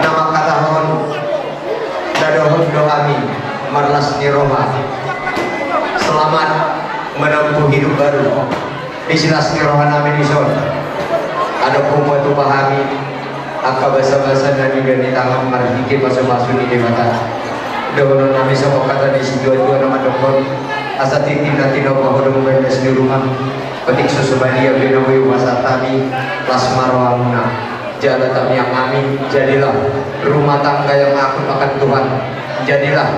nama katahon dadohon doami marlas niroha selamat menempuh hidup baru di silas niroha nami dison ada kumpuatu pahami akka basa-basa dan juga di tangan marhiki pasu-pasu di dewata dohono nami sama kata di dua-dua nama dokon asa titin nanti nopo hodong bendes di rumah petik susu badia benawi wasatami lasmaro aluna jala kami yang amin jadilah rumah tangga yang akut akan Tuhan jadilah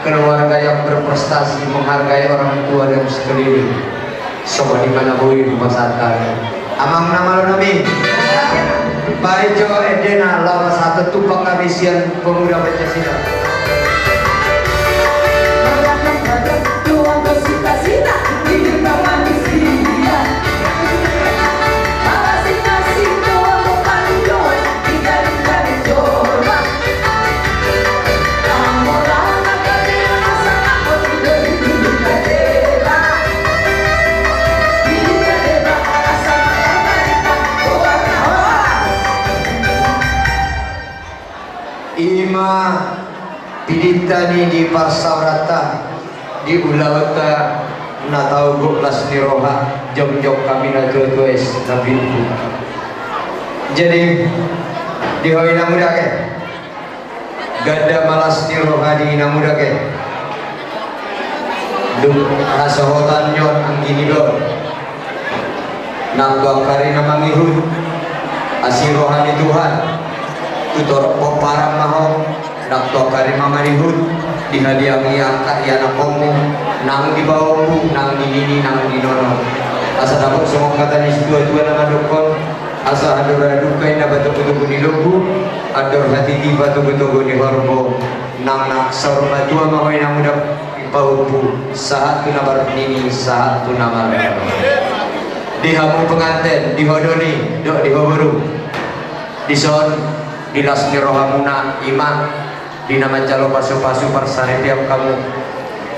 keluarga yang berprestasi menghargai orang tua dan sekeliling sobat di mana bui rumah satari amang nama lo nabi baik jo edena lawa satu tupak kabisian pemuda Pancasila Ima piditani di Parsaurata di Ulawata natau guklas niroha jom-jom kami natuatues nabintu jadi di hoi namudake gada malas niroha di namudake duk asahotan nyon anggini do nambakari namangihud asirohani Tuhan tutor poparang maho nakto kari mamarihud dihadiangi angka yana komu nang di bawahku nang di nini nang di nono asa dapat semua kata ni dua-dua nama dokon asa adora dukai na batu-batu di lubu ador hati di batu-batu di horbo nang nak saruna dua mahoy na muda bawahku saat tu nama nini saat tu nama di hamu pengantin di hodoni dok di hoboru di son dilas nirohamuna ima di nama jalo pasu-pasu persari tiap kamu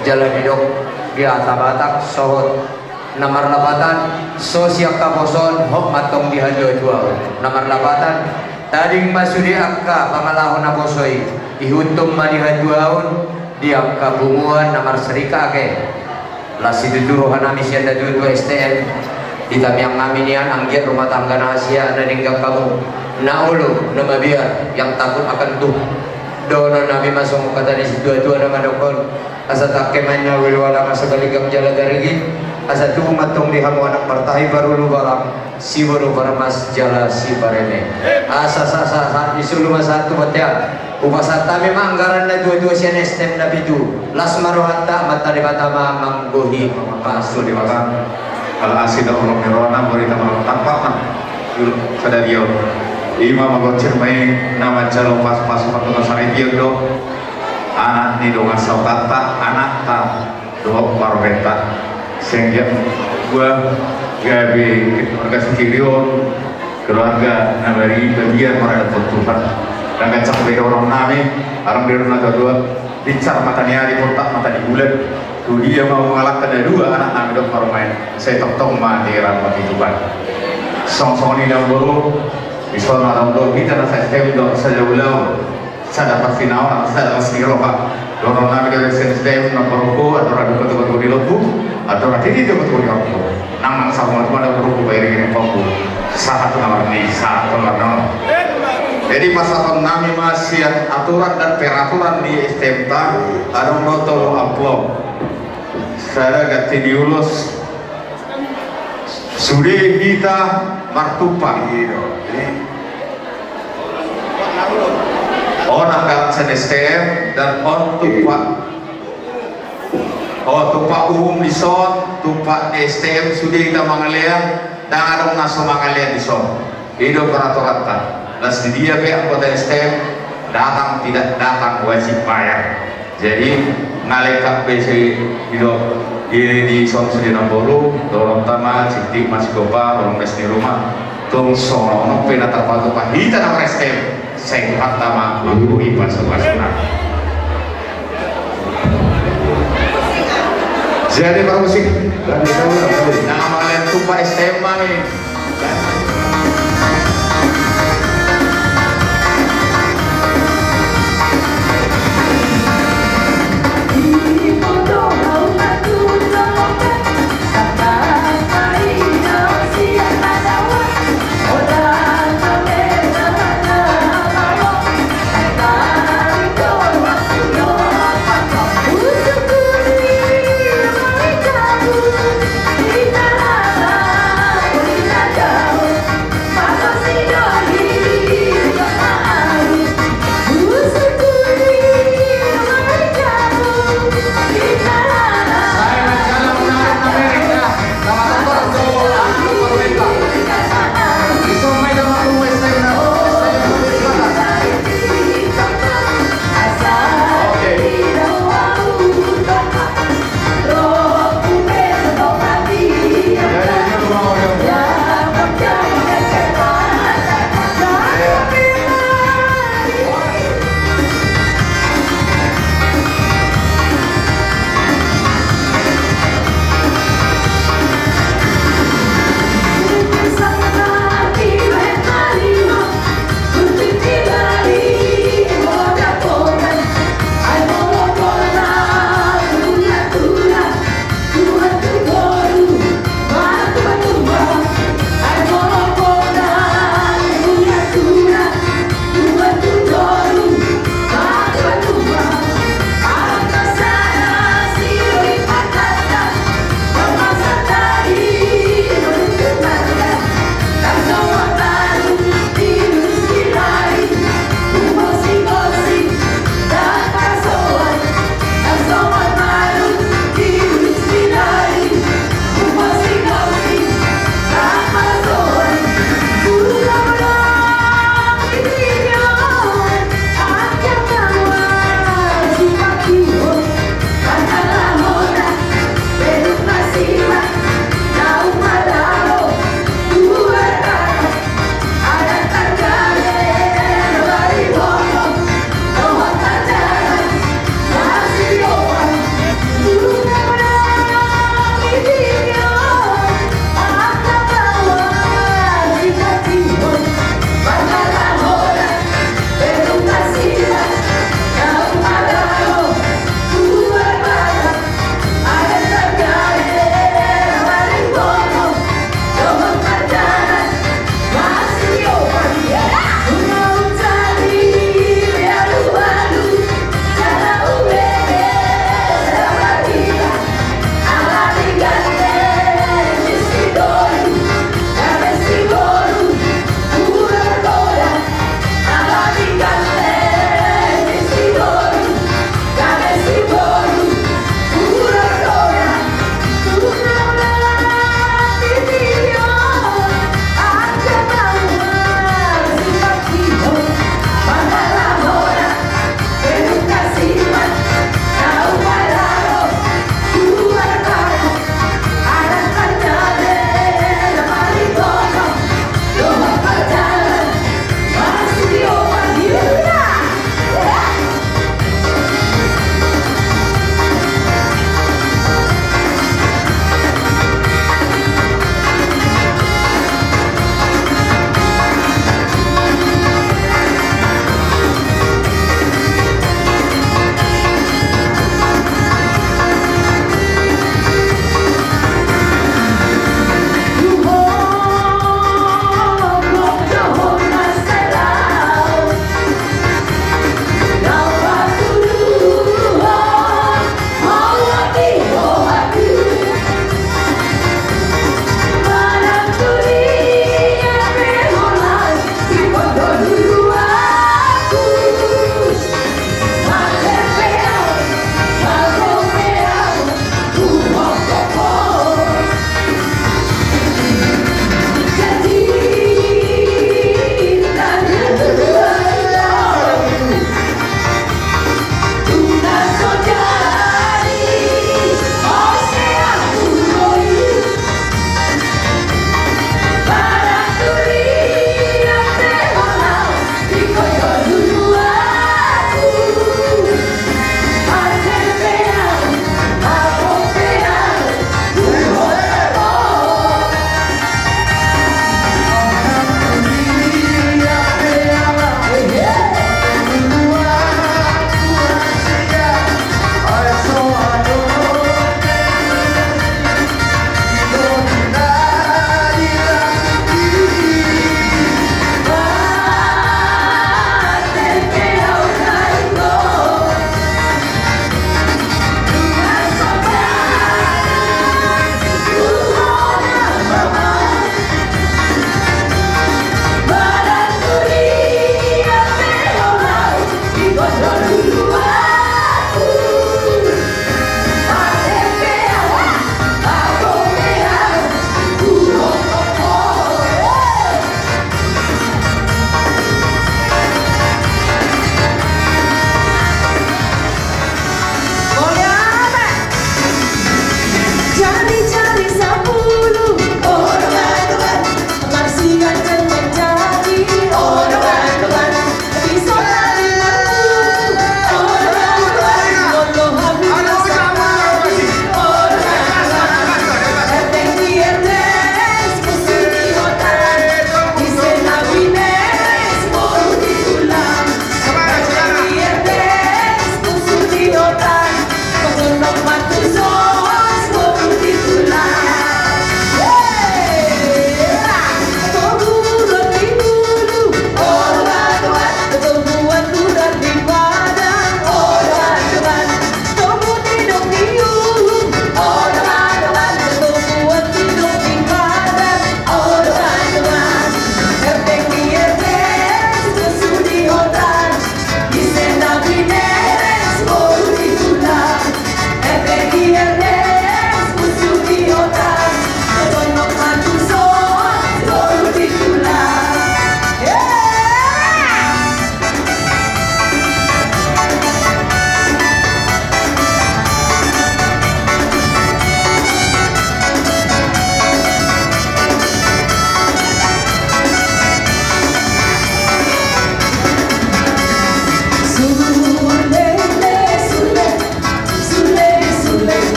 jalan hidup di atabatak sohot namar labatan so siap kaposon hok matong di hajo jual namar labatan tading masudi angka pamalahon naposoi ihutum ma di hajuaun di angka bumuan namar serika ke lasi dudurohan amis yang dadu dua STM di tamiang aminian anggiat rumah tangga nahasia dan hingga kamu naulu nama biar yang takut akan tuh dono nabi masuk kata di dua-dua nama dokon asa takemanya wilwala masa galigam jala darigi asa tuh matong di hamu anak martahi baru lu balam si baru baramas jala si barene asa sasa isulu masa satu batia upasata memang anggaran na dua-dua sian STM nabi tu lasmarohata mata di batama manggohi masu di makan al asida ulum mirona berita malam tanpa sadario ima magocir main nama calon pas-pas patungan sanitian do anak ni dongan sautata anak ta do parbeta sehingga gua gabi keluarga sekirion keluarga nabari bagian mereka Tuhan dan kacang beda orang nami orang di rumah dua dicar matanya di kotak mata di bulan tuh dia mau mengalahkan ada dua anak nami dok main saya tok-tok mah di rahmat Tuhan song-song ini yang baru Islam orang dulu kita rasa sistem dok saja ulang saya dapat final saya dapat seniroha dorong nabi dari sistem nomor buku atau ada betul-betul di lubu atau ada di betul di lubu nang sama cuma ada buku bayar ini buku satu nomor ini satu nomor jadi masalah nami masih aturan dan peraturan di STM ada motor amplop saya ganti diulus sudah kita martupa gitu. On akan STM dan on tupak. Oh tupak umum di son, tupak di STM sudah kita mengalir dan ada naso mengalir di son. Itu peraturan tak. Las di dia be anggota STM datang tidak datang wajib bayar. Jadi ngalekak BC hidup di son sudah 60 dorong tama citik masih gopa orang di rumah tung sono pena terpatu pahita nama STM saya pertama guru iban sebasuna jadi para musik nama kalian tumpah STM nih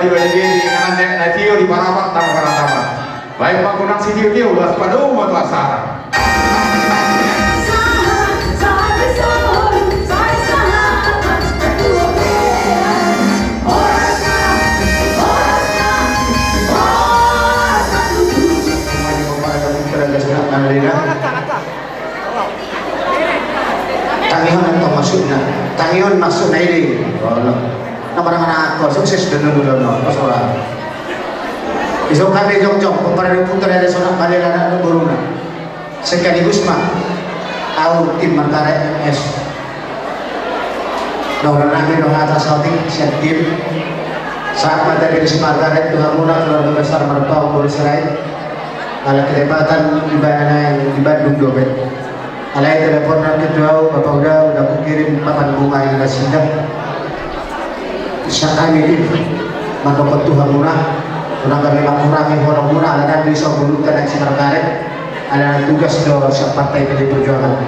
bali-bali na tiyo di parapat ng paratama. Baik pagkunang si tiyo ulas padu mo to asara. Tangihan atau maksudnya tangihan maksudnya ini nomor anak aku sukses dulu pasola isok kami jong-jong kepada putra ada seorang pada anak beruna sekaligus mah au tim Margaret MS doa lagi doa atas hati siap tim saat mata diri Margaret Tuhan muna keluarga besar mertua Boris Rai ala kedebatan di Bandung Dobet alai telepon nanti tahu bapak udah aku kirim makan bunga yang sidang syakami ini mandokot Tuhan murah kami mengurangi orang murah ada di sobulu dan si Margaret ada tugas do partai PD Perjuangan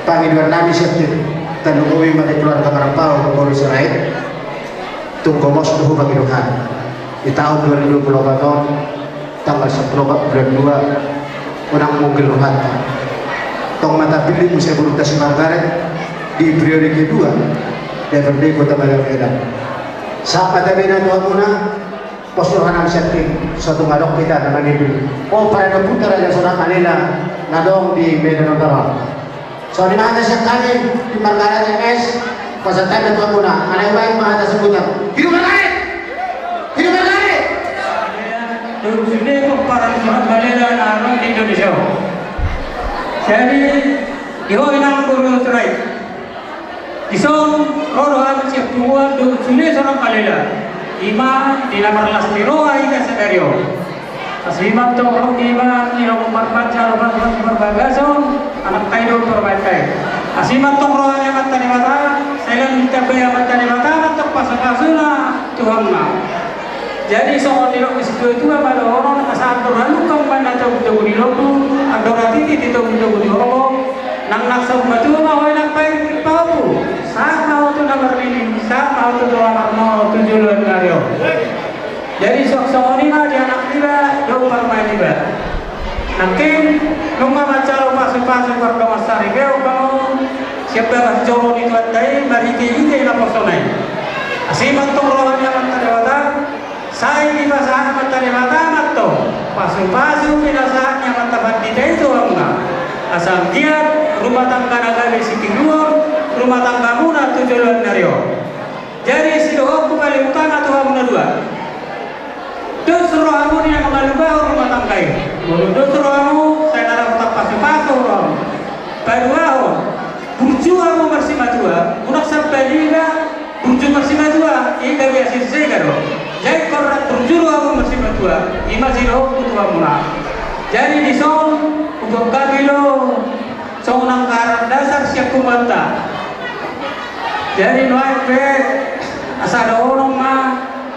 panggilan nabi siapin tanungowi mati keluarga Marampau ke Boris Rai tunggu mos duhu bagi Tuhan di tahun 2024 tanggal 10 bulan 2 unang mungkil Tuhan tong mata pilih musim berutasi Margaret di periode kedua DPRD Kota Medan. Saat pada Medan Tuhan Muna postur hanam setting suatu ngadok kita dengan itu. Oh pada putar aja seorang kanina ngadong di Medan Utara. So di mana sekali di Margaret MS pasal time Tuhan Muna anak baik mah ada sebutan hidup Margaret hidup Margaret. Terus ini para Margaret dan di Indonesia. Jadi, iho inang guru terai. Isong rohan siap tuan do sini seorang kalela. Ima di nomor las tiroa ika sedario. Aslimat to roh ima ni roh marpaca roh berbagason anak kaido perbaikai. Aslimat to roh yang mata mata. Saya minta bayar mata mata untuk pasang-pasangna Tuhanna. Jadi soal di lokasi itu pada orang asal berlalu kemana jauh-jauh di loku, ada rati di jauh-jauh di loku, nak sama tu mau nak baik tahu, saat mau tu nak bermini, saat mau tu doa mau tujuan karyo. Jadi soal ini mah dia nak tiba, jauh permain tiba. Nakin nunggu macam pas-pas berdoa sari kau siapa jauh di tuatai, mari kita nak personai. Asyik bantu rohnya mantap saya di pasangan mata matto pasu-pasu pinasahannya mata bandita itu enggak asal dia rumah tangga nagali siti luar rumah tangga muna tujuan nario jadi si doa paling utama Tuhan muna dua terus rohamu yang mengalubah rumah tangga ini terus rohamu saya narang tak pasu-pasu rohamu baru burjuamu bersih madua unak sampai juga burju bersih madua ini biasa saya karo jadi korang berjuru aku masih berdua, ima siro kutua muna. Jadi di son untuk kabilo, son nangkaran dasar siap kubanta. Jadi noai pe asal orang mah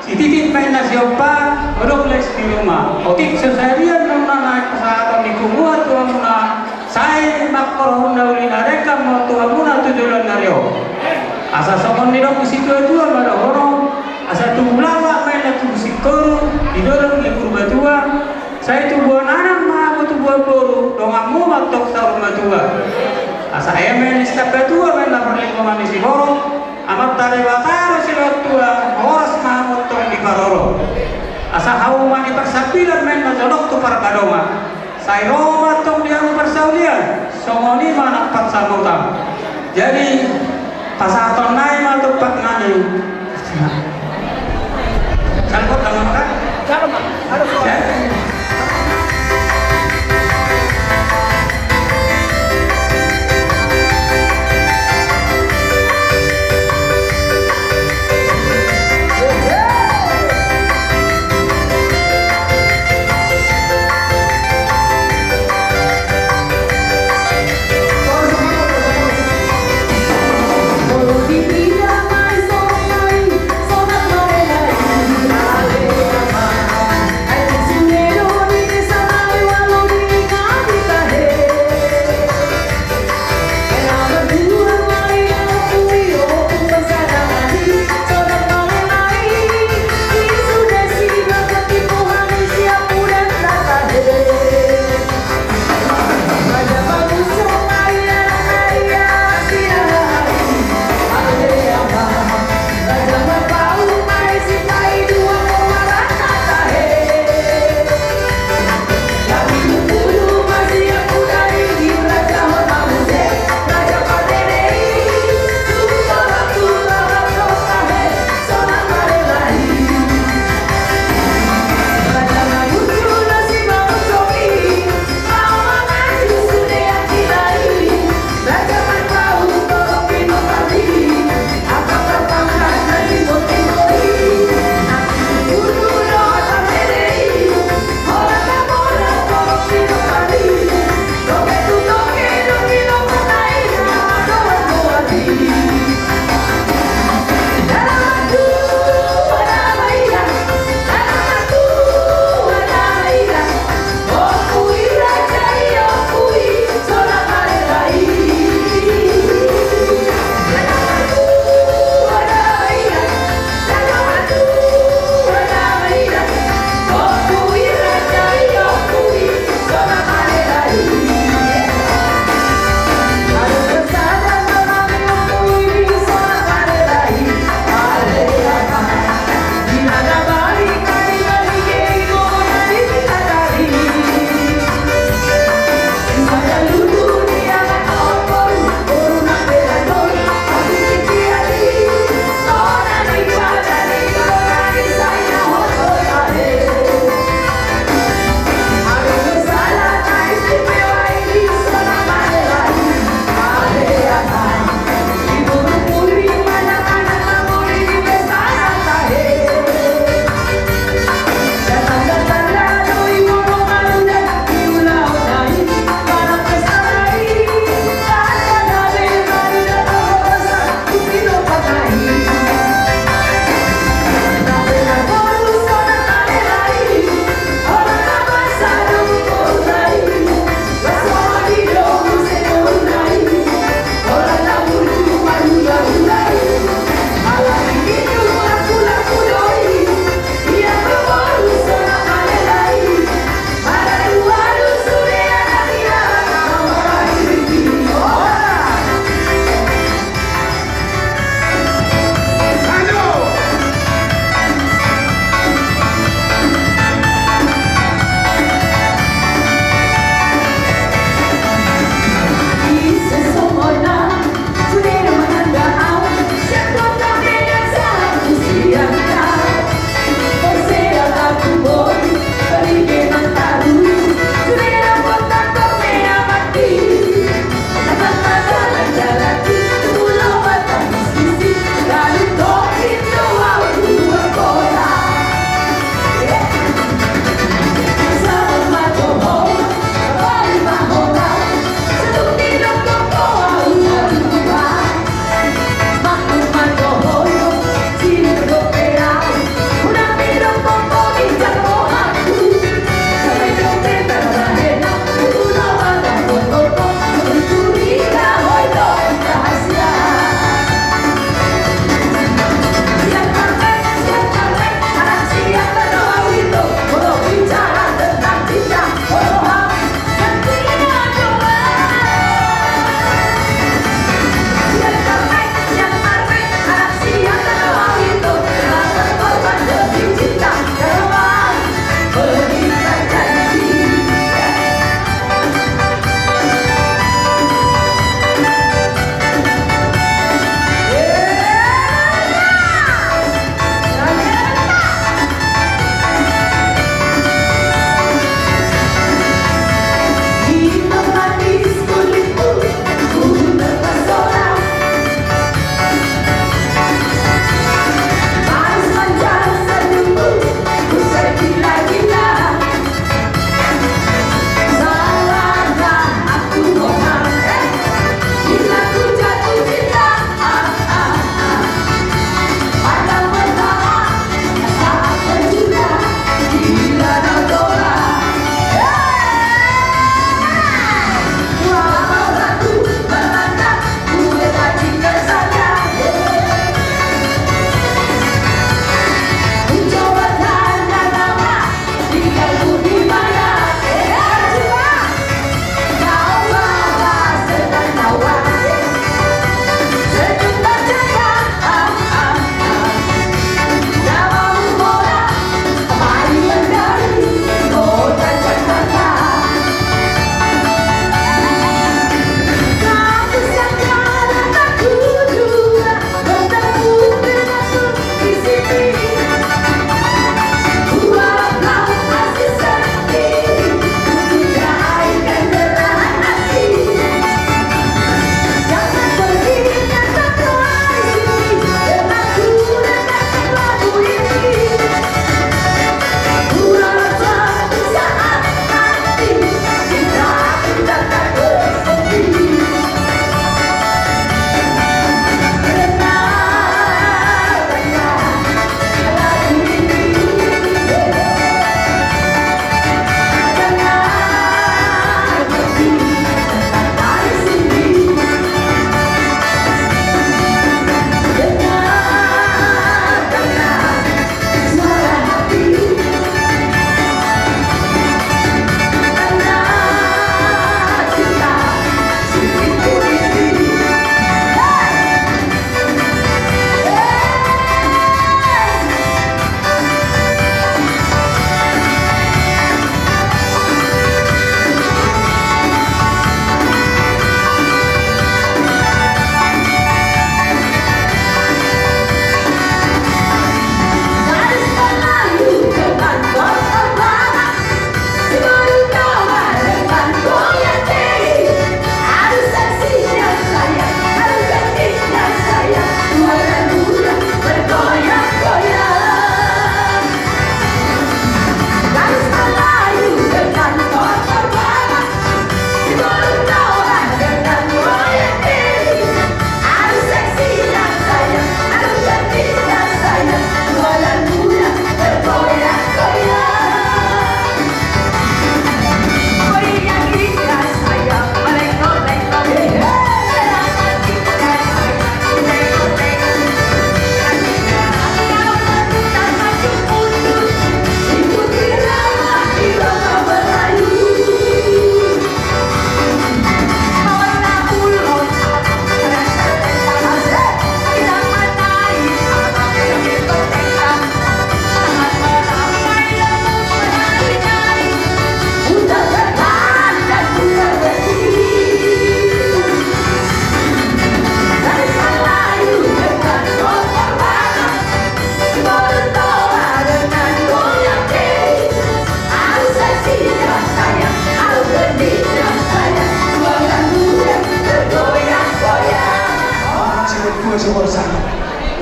si titik main nasi opa, odok les di rumah. Otik sesarian nona naik pesawat di kumua tua muna. Saya makor hunda ulina rekam mau tua muna tujuan nario. Asal sokon di dok situ dua pada orang. Asal tu ulama main tu sikor di dalam libur batua saya tu buat anak mah aku tu buat boru dongamu matok sa rumah tua asal main setiap batua main lapor lingkungan di Siboro amat tari bataro si tua horas mah matok di Karoro asal hau mani persapilan main najolok tu para kadoma saya roma tong dia persaulian songoni mana pat samutang jadi pasaton naik matok pat ngani Sangkut sama makan? Sama, harus. Di bidang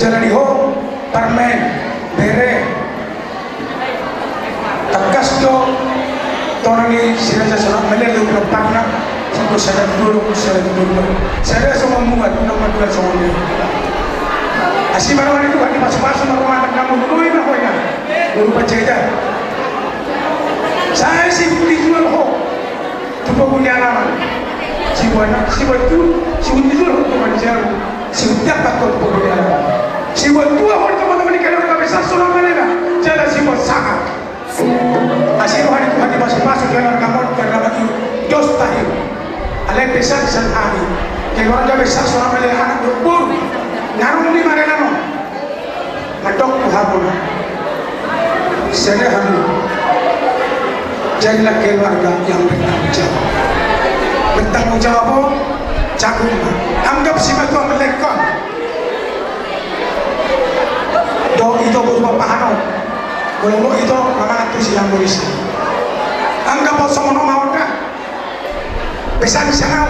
jalan di ho permen bere takas do tonani sira sana mele do no parna siko sada dulu saya semua muat nama dua semua ni asih baru itu hadi masuk-masuk rumah anak kamu dulu ini kau ingat dulu penjaga saya sih dijual ho tu punya nama si buat tu si dijual ho tu jauh si dapat kau punya nama si buat dua orang teman-teman kalau kami satu nama ni lah jalan si buat sangat asih rohani tu hadi masuk-masuk dalam kamar kerana bagi dos tahun alai besar hari kalau orang besar seorang melihat anak berburu narum di mana nano matok tuhabuna sederhana jadilah keluarga yang bertanggung jawab jagung anggap si batu melekon do itu berupa pahano kalau itu mama tu silang polisi anggap semua nama orang pesan sana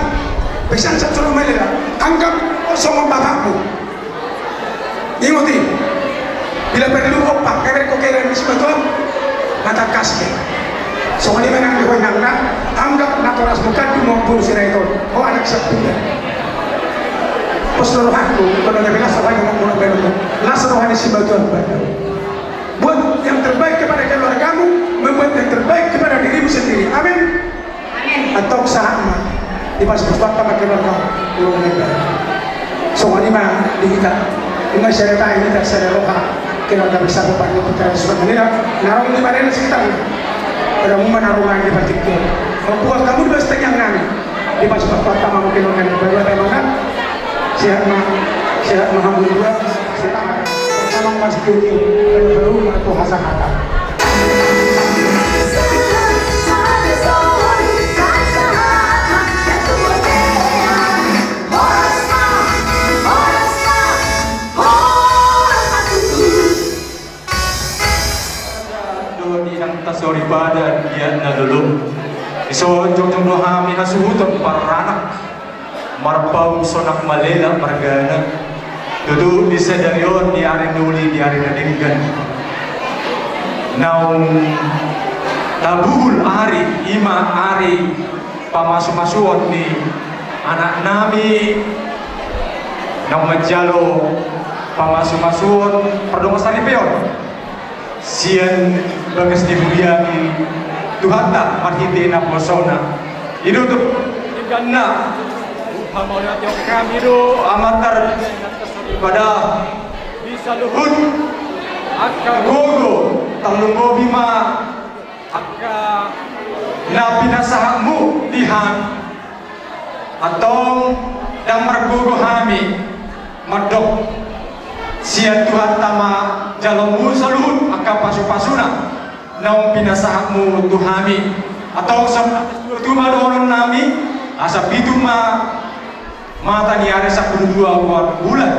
pesan satu melela anggap semua bapakmu ingat bila perlu opak kerek kokeren si batu mata kasih soalnya menang di hoinang na anggap naturas bukan tu maupun si itu oh anak sepuluh keseluruhanku kalau dia bilang sampai ngomong begitu keseluruhan si batu buat yang terbaik kepada keluargamu membuat yang terbaik kepada dirimu sendiri amin atau sama di pas waktu pakai keluarga lu negara soalnya mah di kita dengan syariat ini tak sadar roha keluarga besar bapaknya putra sebenarnya narong di mana sekitar pada momen narungan di batik itu membuat kamu di setengah nami di pas waktu kamu keluarga berbeda mana sehat alhamdulillah sehat sama masih tinggi baru atau hasan kata sorry pada dia na dulu iso jong no hami na suhuton para anak marpau sonak malela margana dulu di sedarion di ari nuli di ari nadinggan naung tabul ari ima ari pamasu-masuon ni anak nami nang majalo pamasu-masuon perdongosan peon sian bagas dimuliani Tuhan tak marhiti na persona itu tuh karena hamonat yang kami itu amatar pada bisa luhut akka gogo talungo bima akka na pinasahmu dihan atau damar gogo hami madok siya Tuhan tama jalomu saluhut akka pasu-pasuna naong pinasahmu tuhami atau sa tuma doon nami asa pitu mata niare sa dua bulan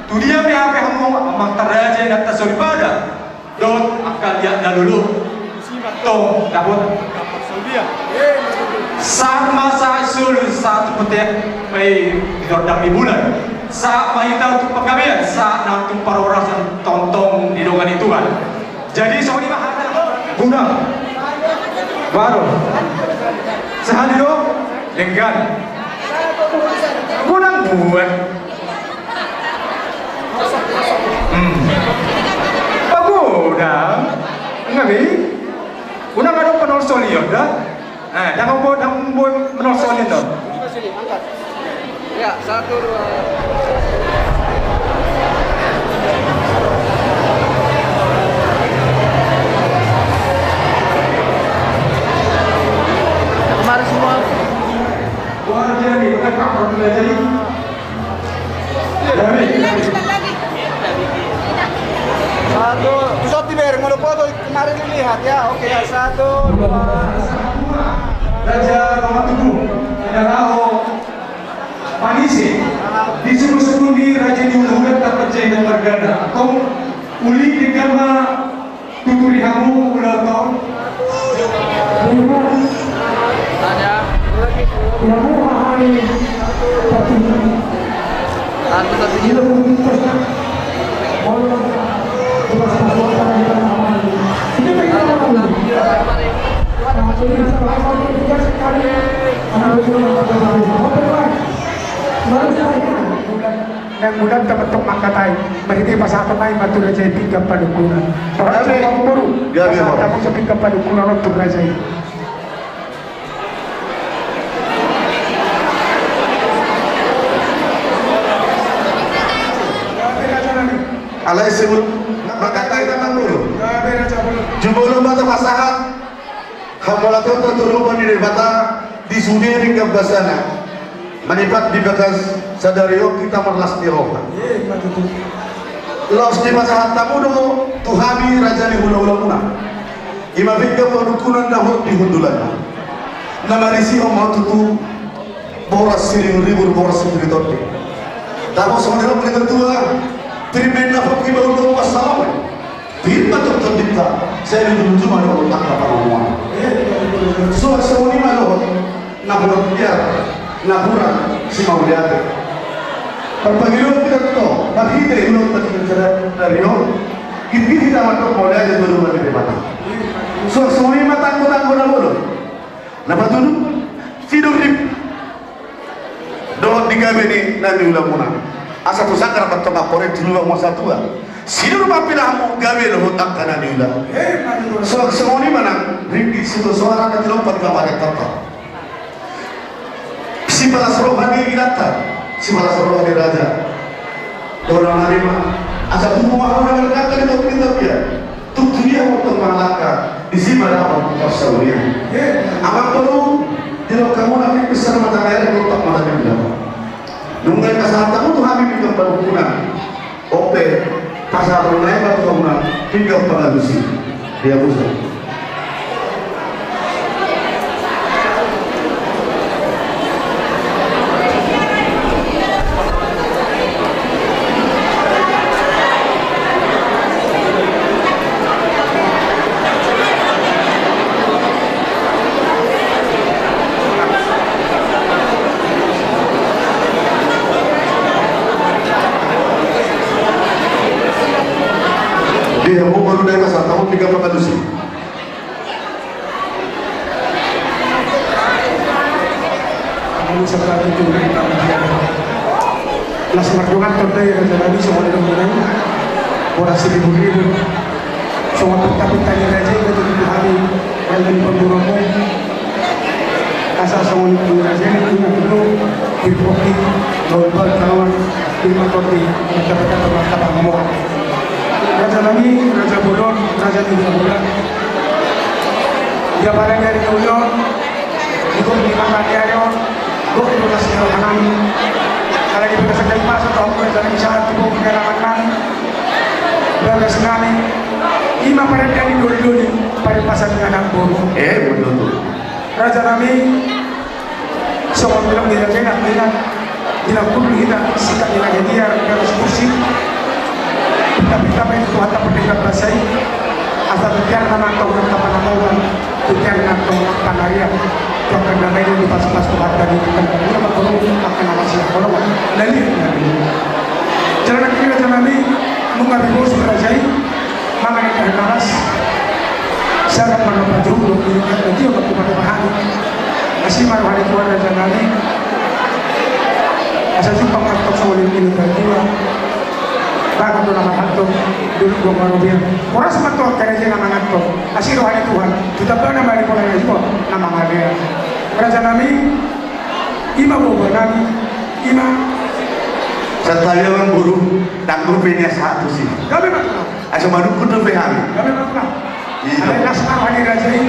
tu dia me ape hamo amang taraje na tasolpada dot akka liat dulu to dapat soldia saat masa sul satu petek may dordang di bulan saat mahita untuk pegawaian saat nanti parorasan tontong di dongan itu kan jadi soalnya mahal guna baru sehari do lenggan gunang buat pagoda ngabi gunang ada penolong ya dah jangan buat menolong itu ya 1 2 kemarin semua buat jadi bukan kapal jadi satu pusat di ber mau foto kemarin dilihat ya oke ya 1 2 Raja Ramatugu yang tahu Panisi disebut di Raja Diulang tak percaya dan berganda atau uli kegama tuturi hamu ulah tahun tanya satu yang mudah teman-teman makatai berarti masa apa main batu raja tiga padukunan orang saya kamu baru masa kamu sepi ke padukunan untuk raja Alay sebelum makatai tanang dulu. Jumlah mata pasahat. Hamalaton terturuban di bata di sudiri ke basana. Manipat di batas sadario kita merlas di roha. Los di pasahat tamu do tuhami raja di hula-hula. Ima bingka padukunan dahut di hundulan. Nama risi omau tutu boras siring ribur boras siring tote. Tamu semuanya beli tua. Primeira fakir baru masalah. Firman tertindika. Saya dulu cuma ada otak apa ngomong. So semua ini malu. Nabur dia, naburan si mau dia. Perpanggil kita tu, bagi dia itu terjadi dari orang. Kita tidak mahu boleh aja dulu dari mana. So semua ini mata angkut dulu. Napa tu? Tidur di. Doa tiga bini nanti ulang muna. Asa tu sangkar betul kapore dulu masa tua. Sidur mapilah mu gawe lo hutang kana diula. So semua ni mana? Ringi situ suara dan lompat kamar kata. Si balas rohani ilata, si balas rohani raja. Orang narima. Asa tu mau orang berkata itu kita dia. Tu dunia mau malaka. Di sini ada apa pasaunya. Amak perlu kalau kamu nanti besar mata air untuk mata bilang. Nunggu kesehatan itu kami pinjam perhubungan. Oke, pasar online perhubungan pinjam pengadusi. Dia pusat. Dia mau baru dari pasar tahun 3 pengadusi. Kamu sekarang itu las mardukan terdaya raja nabi semua dalam bulan orang 1000 semua pita-pitanya raja itu tujuh hari dan pemburumu asal semua itu raja itu itu berkopi lompat kawan lima kopi macam-macam teman-teman ngomong raja nabi raja bulon raja tiga bulan dia barang dari ulon ikut lima kali ayo gue itu kasih rohanan kalau kita bisa kali pas atau aku jalan isyarat itu pengalaman bagus sekali lima pada dari dulu pada pasar dengan buru Betul tu. raja nabi semua bilang dia jangan bilang pun kita sikap dia harus kursi tapi itu Tuhan tak pendekat basai asal biar nama kau nak panamawan biar nak kau nak panaria kau akan namai di pas-pas Tuhan dari bukan dia makan akan nama siapa kalau lali jalan kiri jalan ini mengambil bos berajai mengenai kehenaras sangat menambah jumlah menunjukkan dia untuk kepada bahan masih malu hari Tuhan dan jalan ini asal jumpa mengatok semua ini dan dia bago doon naman hanto dulu gua marubia oras mato kaya siya naman hanto asiro hari Tuhan kita ba naman ito na ito na mga dia raja nami ima bobo nami ima Setelah orang buru tak rupanya satu sih. kami matla Asal malu kudu behami. kami matla ada nasar hari raja ini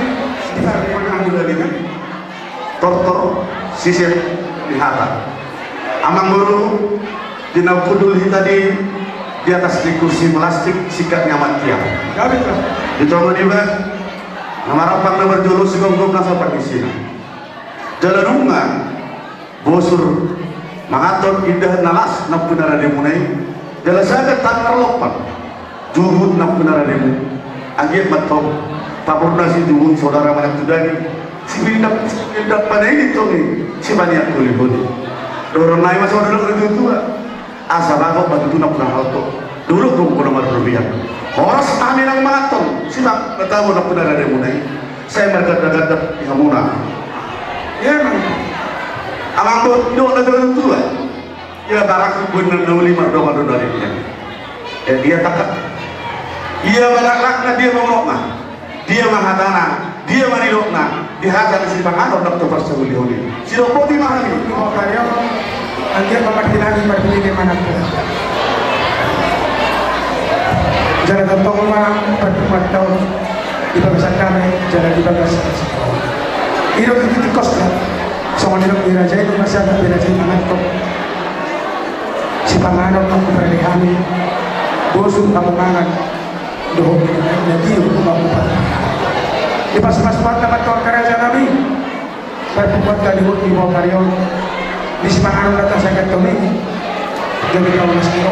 kita mengambil lagi kan Tortor sisir di hata. Amang buru dinau kudul tadi di atas di kursi plastik sikatnya mati ya. kami matla Ditolong dia nama rapang na berjolo si gonggong nasa pagkisina. Jalan rumah bosur mangaton indah nalas na punara demo na jalan saga tangar lopan juhud na punara demo agit matong tapurna si juhud saudara manak tudani si bindak panay dito si banyak kulihud dorong naik masuk dorong itu tua asa bago batu na punara halto dulu kung kuno berlebihan. Horas kami ng matong, sibak natawo na puna na munay. Saya mergagat-gagat di hamuna. Ya man. Amang do na tua. Ya barak pun na lima do dari dia. Dia takat. Ia balak na dia mengokna. Dia mahatana, dia manilokna. Dihajar si pangano nak to parsahuli-huli. Sino po di mahali. Mau karyo. Andiyan pamartinagi marpili mana po. Jalan tentang rumah bertempat tahun di bangsa kami jalan di bangsa hidup itu kos kan sama hidup di raja itu masih ada beda sih mangan si panganan aku berani kami bosun kamu mangan doh jadi kamu di pas-pas tempat kawan kerja kami berbuat kali di bawah karyawan di Semarang kata saya kata ini jadi kalau masih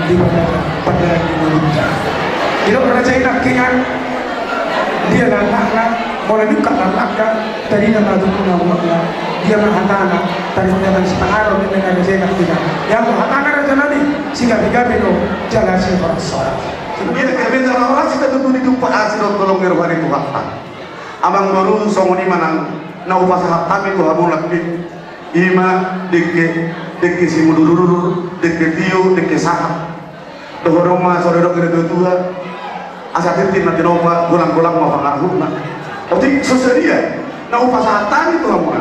di bawah pada di bawah Ilo raja ina kingan dia lalakna bola duka lalakna tadi nama dukuna umakna dia mahatana tadi nama sepangaro ni dengan raja ina kingan yang mahatana raja nani sehingga bigabi no jalan si orang Dia kami dalam orang kita tentu di tempat asal tolong ngerwani tu hakta. Abang baru songoni manang na upasa kami tu hamu lakbi ima dekke si mudurur dekke tio dekke sahat dohoroma sore dok kira tua asa tintin nanti nova gulang-gulang mau pangarhuna tapi seseria na upasa tani tu hamu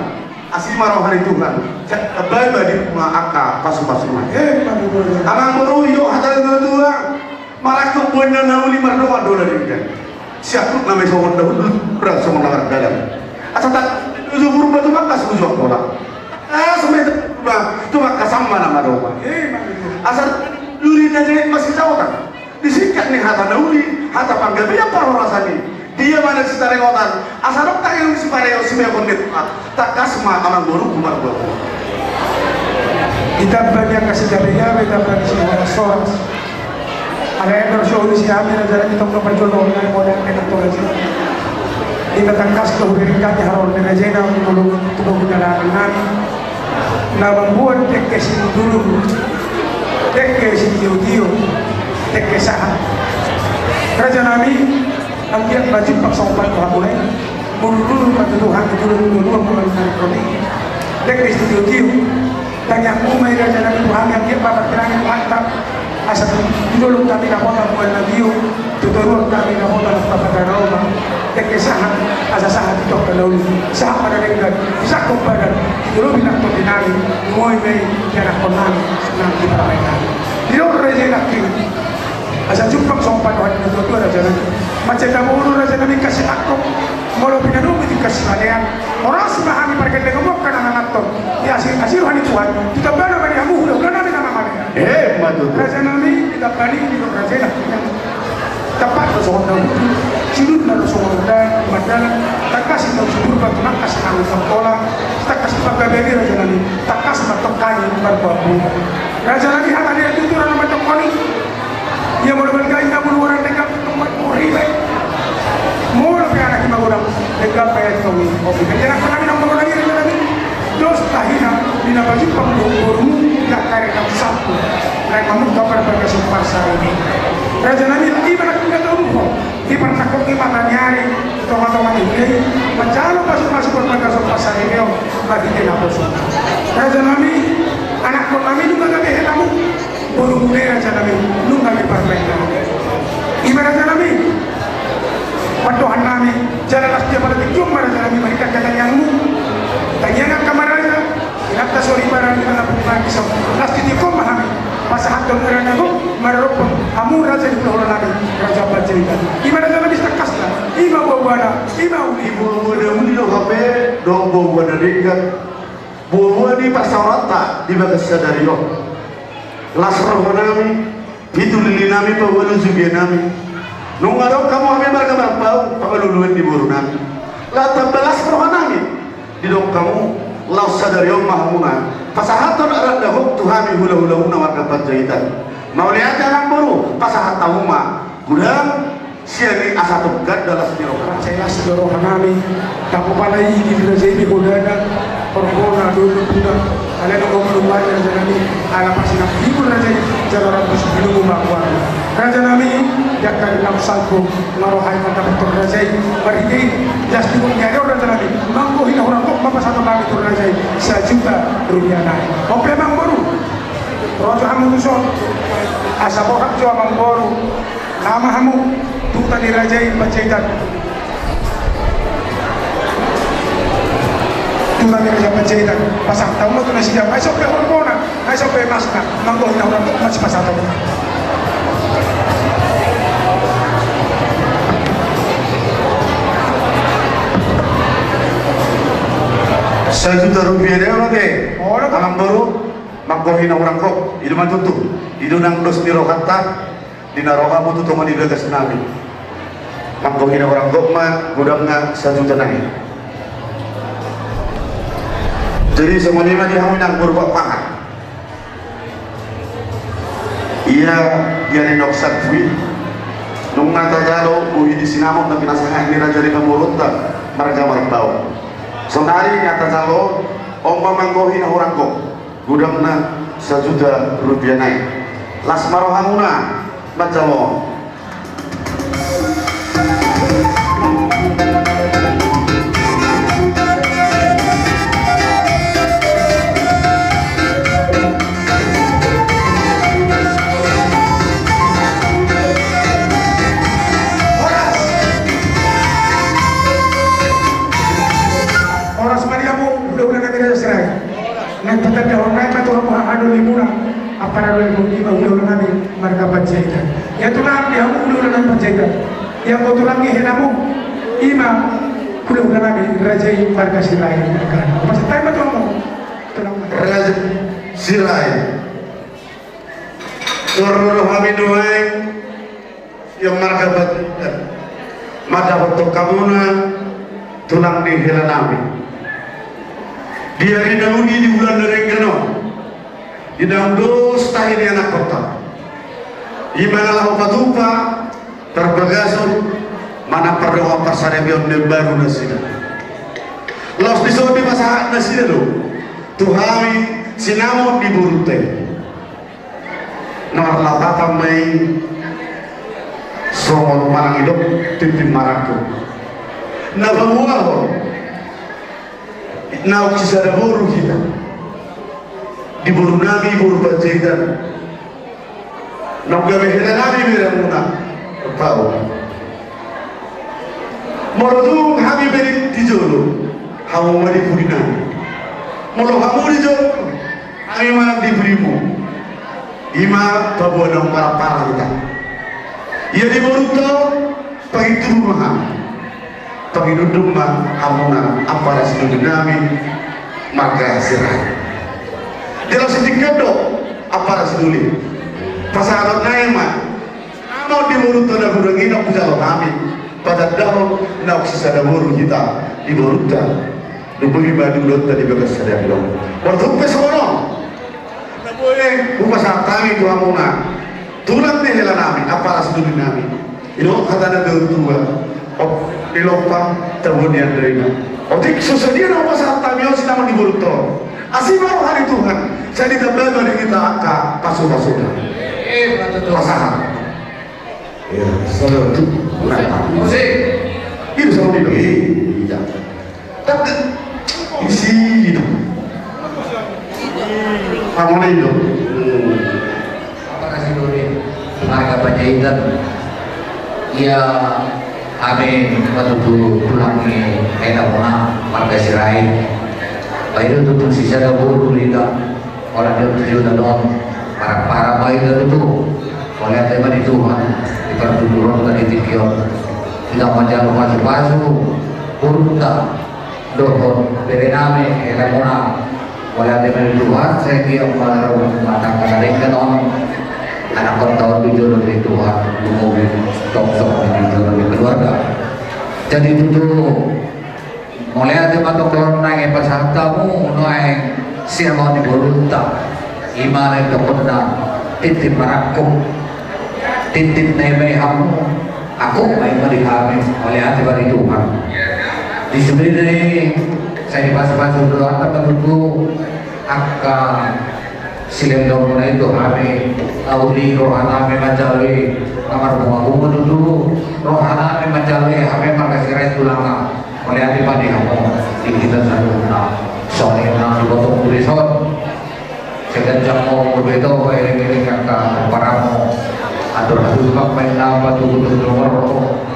asima rohani Tuhan baik di aka pasu-pasuna abang baru yo hatal tua malah kebunan nauli mardoa $1 siapa namanya soal dahulu berat sama lawan dalam asal tak zuhur batu makas ujung bola sebenarnya cuma kasama nama doa asal luri aja masih jauh kan disikat nih hata nauli hata panggil dia apa rasanya dia mana si tarengotan asal dok tak yang si pareo si mekondit tak kasma aman boru kumar boru kita banyak kasih jadinya kita banyak semua soal ada yang bershow di sini ada jalan kita untuk berjuang dengan modal teknologi itu kita tangkas ke hubungan kita harus mengajar untuk kebenaran na membuat tekesi dulu tekesi dio tekesa kerja nami ambil baju paksa umpan kamu mulu pada Tuhan dulu mengenai koni tekesi dio tanya umai kerja nami Tuhan yang dia bapak terangin mantap asal dulu kami nak orang buat nabiu tuturun kami nak orang pada Roma tekesahan asal sahat itu kalau sahat pada dengan bisa kumparan dulu binak koordinasi mau ini jangan konan nanti perbaikan dulu raja lagi asal jumpa sompan orang itu ada jalan macam kamu dulu raja nabi kasih aku mau pindah dulu dikasih kalian orang sebahani pergi dengan bukan anak tuh ya asal hari Tuhan kita baru beri kamu udah nabi nama mana matu raja nabi kita beri di raja lagi tepat bersama cilun dan bersama dan tak kasih tahu sebelum batu nak kasih tahu sekolah tak kasih pakai begi raja nabi tak kasih batok kayu berbabu raja nabi hanya dia itu orang batok koni dia mau bergaya kamu orang dekat tempat ribet mau lebih anak lima orang dekat payah kami oke jangan pernah minum baru lagi raja nabi dos tahina bina baju panggung tak kaya kamu satu dan kamu kabar berkasih pasar ini raja nabi lagi pada kita tahu kok di pernah kok gimana nyari teman-teman ini mencari masuk berkasih pasar ini bagi kita bosan raja nabi anak kok kami juga gak behe kamu baru mulai raja nabi lu gak berbeda ibarat raja nabi padohan nabi jalan pasti pada tikum raja nabi mereka kata yangmu tanyakan kamar raja ingat sorry barang di mana pun lagi so pasti tikum mahami masa hatul kerana aku merupun kamu raja di pulau nabi raja bercerita ibarat raja nabi setakaslah ima bawa ima uli uli do hape do bawa dekat bawa di pasarata di bagas sadari lo lasroh nami itu lili nami bawa zubian nami nungaro kamu ame marga bau pakaluluan di buru nami lata belas roh nami di dok kamu laus sadari om mahamuna pasahaton arat dahuk tuhami hula-hula warga panjaitan mau lihat anak baru pasahat tahuma gudang siari asa tegat dalam sendiri saya seluruh nami kamu palai di Brazil di Kodana Corona dulu ala no gomu wa raja nami ala pasina hibur raja jala rabbi subhanahu wa ta'ala raja nami yakkan nam salko ngaro hay mata betul raja barigi just di nyari raja nami mangko hina orang kok bapak satu kali tur raja 1 juta rupiah naik oke mang baru rojo hamu tuso asa bohak jo mang baru nama hamu tuta di raja pacaitan tuta di raja pacaitan pasang tahu mo tu na siya ay sope hormona ay sope maska mangko hina orang kok masih pasado Sejuta rupiah dia orang ke? Alam baru, mangkohin orang kok, itu mantutu, itu nang dos di rohata, di naroha mutu teman di dekat nabi. Mangkohin orang kok mah gudangnya 1 juta naik. Jadi semuanya mah dia menang berupa pangan. Iya, dia nenok sakwi. Nung natajalo, buhi di sinamon tapi nasahan ini raja di kamurut tak marga marbau. Sonari nyata calo, ompa mangkohin orang kok, gudangna 1 juta rupiah naik. Las marohamuna, macalo. Nagtatanda ko kahit matuha mo ano limuna para rin mo iba ulo na namin marga padsaitan ya tulang dia ulo na namin padsaitan ya mo tulang ihina mo ima ulo na namin rajay marga siray masa tayo matuha mo tulang Raja sirai. Turun kami doang yang marga padsaitan. Mada waktu kamuna tulang dihela namin. Dia rindauni di bulan Renggano di dalam dos tahun anak kota imanalah opatupa terbagasun mana perdoa persarebion baru nasida los disodi pasah nasida lo tuhami sinamo di burute nomor lapata mai somol marang hidup titim marangku nabamuaho na ukisada buru kita di buru nabi buru pajahitan na ukabehela nabi beramuna pao morodung hami beri tijolo hamu mari purina molo hamu dijolo hami malam di berimu ima pabuana para kita ia di buru to pagi rumah pagi duduk mah hamuna apa rasul dinami maka sirai dia sedikit do apa rasul ini pasaran naik mah mau diurut pada gudang ini aku jalan kami pada dahulu nak sisa dahulu kita diurutkan diberi baju dot tadi bekas sedang dong waktu pesono tak boleh upasa kami tu hamuna tulang ni hela nami apa rasul dinami ini kata ada dua dilopang kemudian terima. Otik sesudia nama saat tamio sedang diburuto. Asimau hari Tuhan. Saya ditambah dari kita angka pasu-pasunya. Pasangan. Ya, selalu itu. Musik. Itu sama hidup. Iya. Tapi isi hidup. Kamu hidup. Apa kasih dulu? Marga Panjaitan. Ya. Amin, matutu tulangi enak mana marga sirai. Baik itu tuh sisa dahulu lidah orang dia tujuh don para baik itu oleh tema di Tuhan di pertujuan tadi tikion tidak macam pasu urunda dohon berename enak mana oleh tema di Tuhan saya kira mata kadaring on anak tahun tujuh dari Tuhan mobil sok dari keluarga jadi itu tuh mulai ada batok tahun naik pas kamu naik siapa di Borunta iman itu pernah titip marakum titip naik kamu aku main beri kami oleh hati dari Tuhan di sebelah saya di pas-pas dulu atau dulu angka silendong na ito kami auli rohana kami majalwi kamar bunga dulu rohana kami majalwi kami markasirai tulang oleh adi padi kamu di kita sana soalnya na dibotong tulisan segan jamu berbeda ini kakak paramu ador hadu kak main nama tu nomor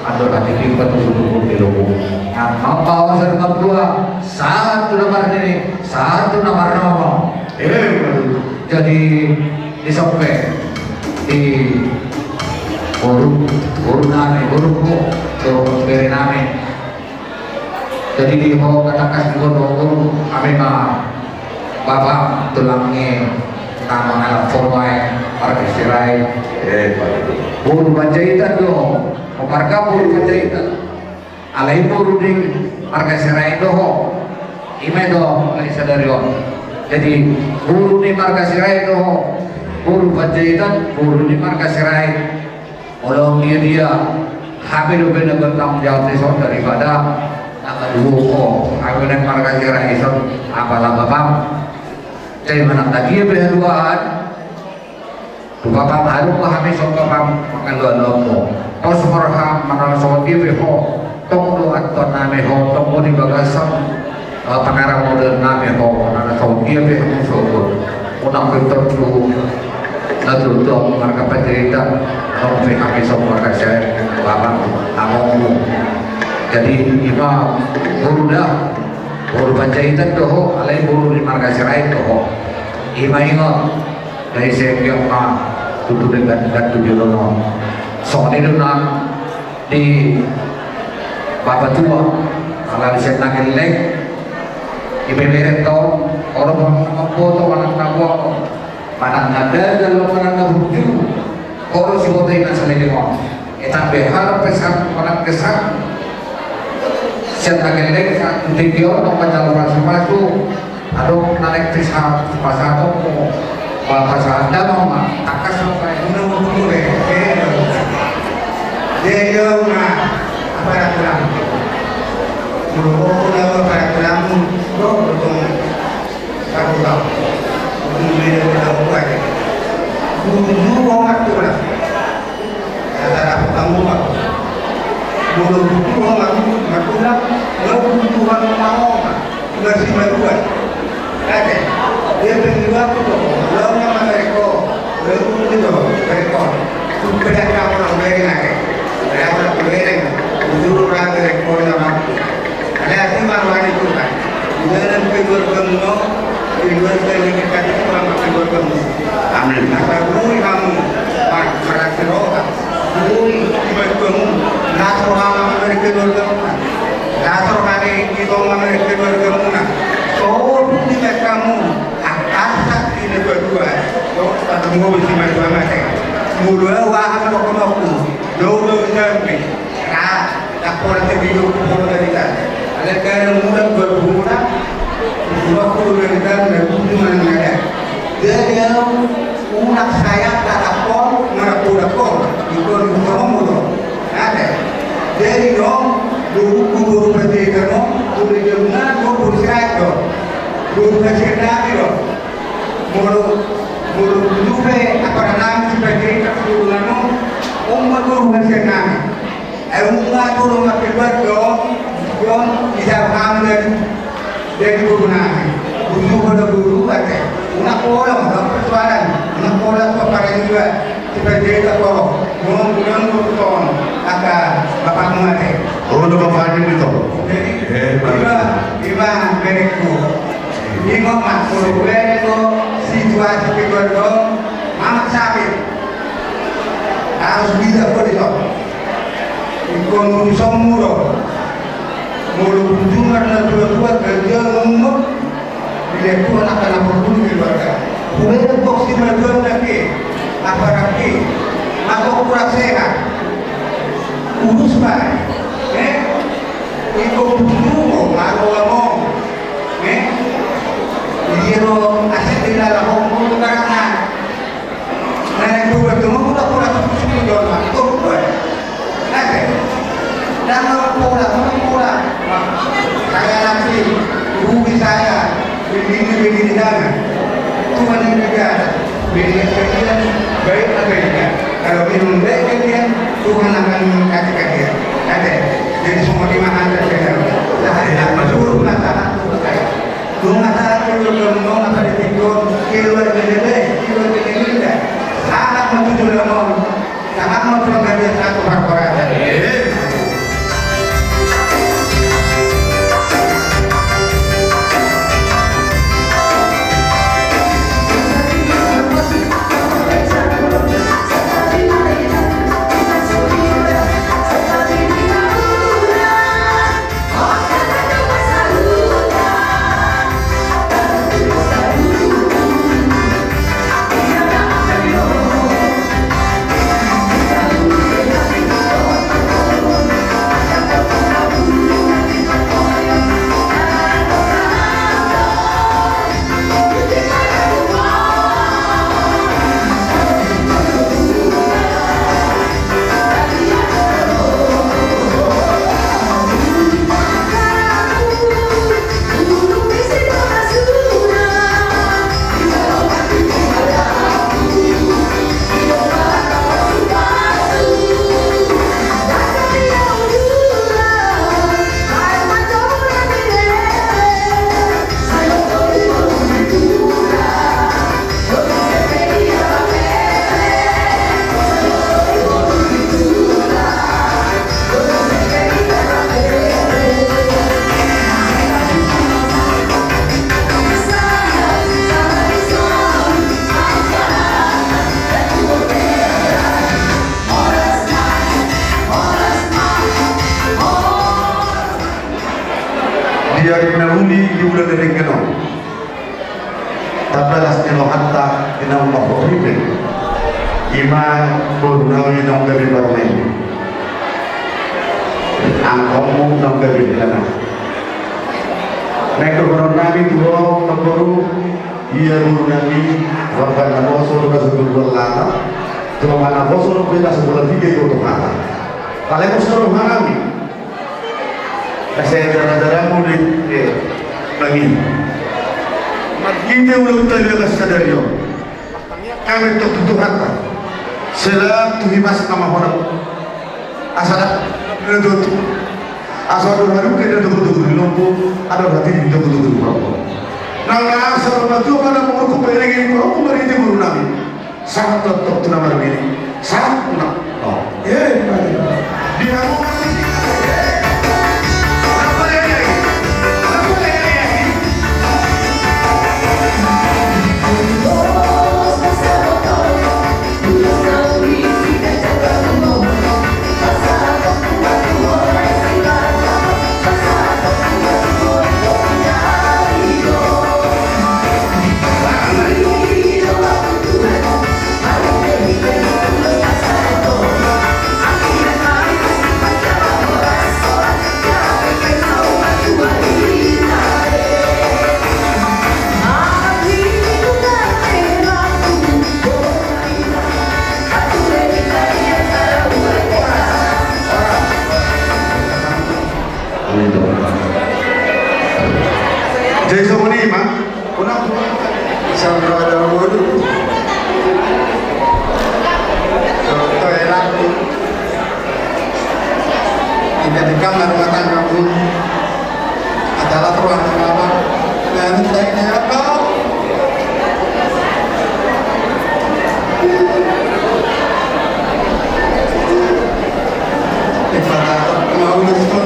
ador hati patu sudu bilogu apa awasar kedua satu nomor ini satu nomor jadi di sampai di guru nami guruku terus beri nami jadi di mau katakan guru kami mah bapak tulangnya nama anak forward parkisirai guru panjaitan dong marga guru panjaitan alai guru di parkisirai dong ime dong alai sadarion jadi guru di markasirai itu guru panjaitan guru di markasirai orang dia habis benar bertanggung jawab besok daripada akan dulu habis di markasirai itu apalah bapak jadi mana lagi berduaan tu bapak haru habis sok bapak makan dua lomo tos merham mana sok dia beho tong do atau name ho tong di bagasan pengarang modern name ho nana tong dia beho sok unang betul tu nadu tu marga pencerita tong be habis sok makasih bapak among jadi imam guru dah guru panjaitan doh alai guru di marga serai doh ima ingat dari sekian mah tutu dengan tujuh lono soalnya itu di bapak tua kalau di sana kelek di beberet tahun orang mampu atau orang tahu padang ada dalam orang buju orang si botai nasali lima etan behar pesan orang kesan siapa kelek satu video orang baca masuk aduh naik pisah pasar toko pasar anda mau mah akas sampai gunung gunung dia mah apa yang bilang mulu lalu pada bilang lo betul satu tahun mulu betul buat mulu orang tu lah ada apa kamu mah mulu betul orang tu lah lo betul orang mau mah masih berbuat ada dia berdua tu lo nama mereka lo itu mereka tu berat kamu orang beri lagi berapa beri ujung orang mereka nama ada si marwani tu kan jangan pergi bergemu pergi sekali kita orang pergi bergemu amin apa bui kamu para seroka bui bergemu nasro orang mereka bergemu nasro kali itu mereka bergemu nak oh di kamu atas ini berdua oh satu mobil si berdua macam mula waham aku dulu jambi nah tak pernah terhidup pun dari sana ada kan mudah berguna waktu dari sana dan hubungan ada dia unak saya tak lapor menakut itu mudah ada jadi dong guru pendidikan guru jemuna guru sirat guru kesehatan itu guru juga apa nama sebagai guru nano guru kesehatan guru makibat dong bisa paham dari guru nano guru ada nak orang persoalan nak orang apa juga sebagai apa guru tahun akan bapak mati Udah bapak ini itu. Iba mereka, ini mak mereka situasi kedua amat sakit harus bisa berdua. Ikon semua mulu kunjungan dan dua kerja umum dilekuan akan apapun di keluarga. Kemudian boksi mereka lagi apa lagi? Aku kurang sehat, urus baik. Ikut dulu, malu ngomong, dia lo asyik di dalam ngomong karena, nah itu bertemu pura-pura seperti itu doang, itu buat, nanti, dan pura-pura, saya nanti, rugi saya, begini sana, minum baik Tuhan akan kasihkan dia. Ada. Jadi semua di mana ada saya. Dah masuk mata. Mata itu mau apa ditikun keluar dari keluar. Sangat menuju dalam sangat mau mengambil satu perkara. Dia dinahuli diulang dari kenal. Tabalas nilo hatta dinau mahoribe. Iman purnawi nong dari barmain. Angkomu nong dari dilana. Nek koron nabi tuho kaboru iya guru nabi warga nabo soro ka sebul lana. Tuh mana bosoro beda sebulan 3 itu kata. Kalian soro hanami. Kasi darah-darah murid lagi. Kita udah tahu ka sadar yo. Kami tutuhan. Sila tuhimas nama orang. Asal redot. Asal baru kita tutup lompo ada berarti kita tutup lompo. Nang asal batu mana mau aku pengen ini aku beri itu guru nabi. Sangat tetap tu nama ini. Sangat nak. Oh. Dia mau jadi semua ni mak, orang sama ada bodoh. Contoh enak tu, tidak di kamar rumah tangga pun adalah ruang kamar dan saya apa? Kita mau nonton.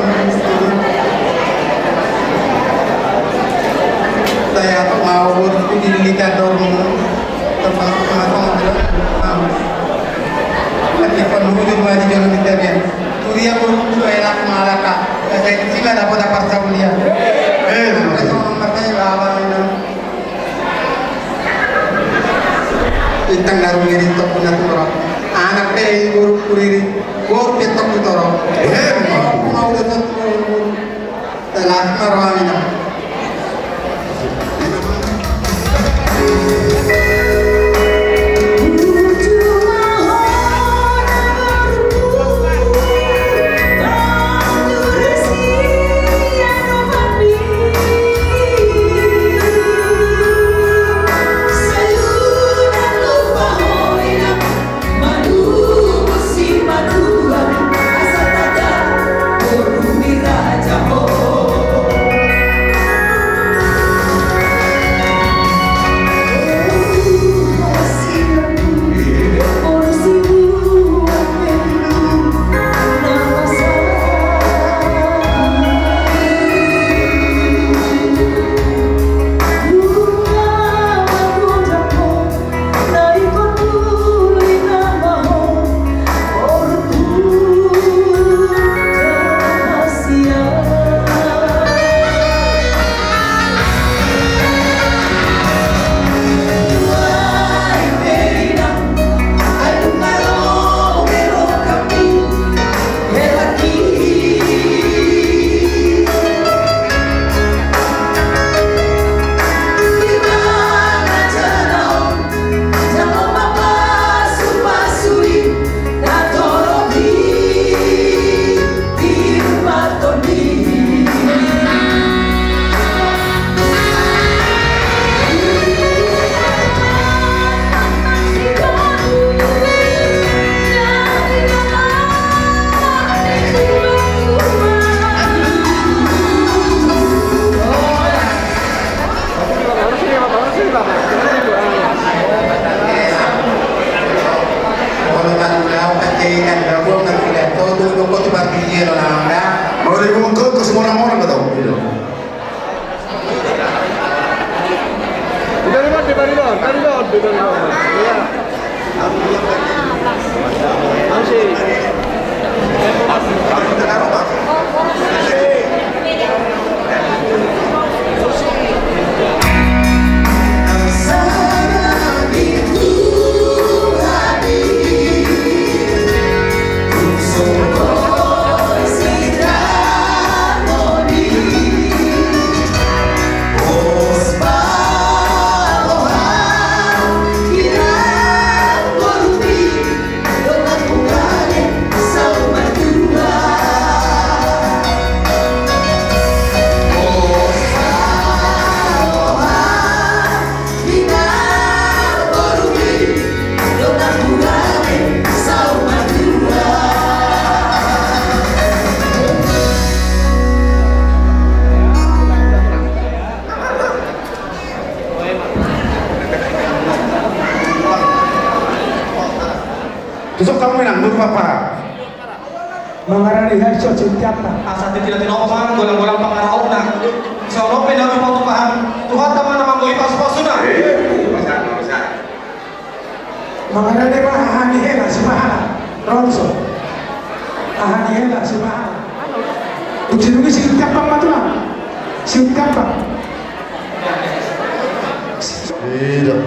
Saya mau dilihat dorong tempat lagi penuh di bawah jalan internet. Kuliah pun enak malaka. Saya sila dapat kuliah. Itu makanya lawan ini. Intang daru ngiri tok punya turun. Anak teh guru kuriri, guru petok turun. Mau dapat turun. Telah marwamina. Madu orang-orang kata gitu. Besok kamu menang, dulu apa? Mengarani hasil cintiapa. Asal tidak tinopang, golang-golang pangarau na. Seorang pinang mau tumpahan, Tuhan taman namang guli pas-pasuna. Mengarani ba ahani hela si Mahala. Ronso. Ahani hela si Mahala. Ujungi si cintiapa matula. Si cintiapa. Tidak.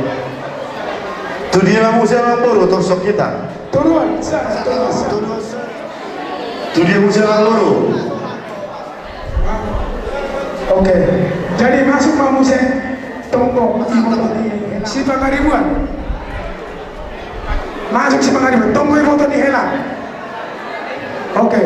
Tu dia mau siapa baru torsok kita. Turuan, sana, turuan. Tu dia mau siapa loro. Oke. Jadi masuk Mamuse tombok si Pangaribuan. Masuk si Pangaribuan, tombok motor di hela. Oke.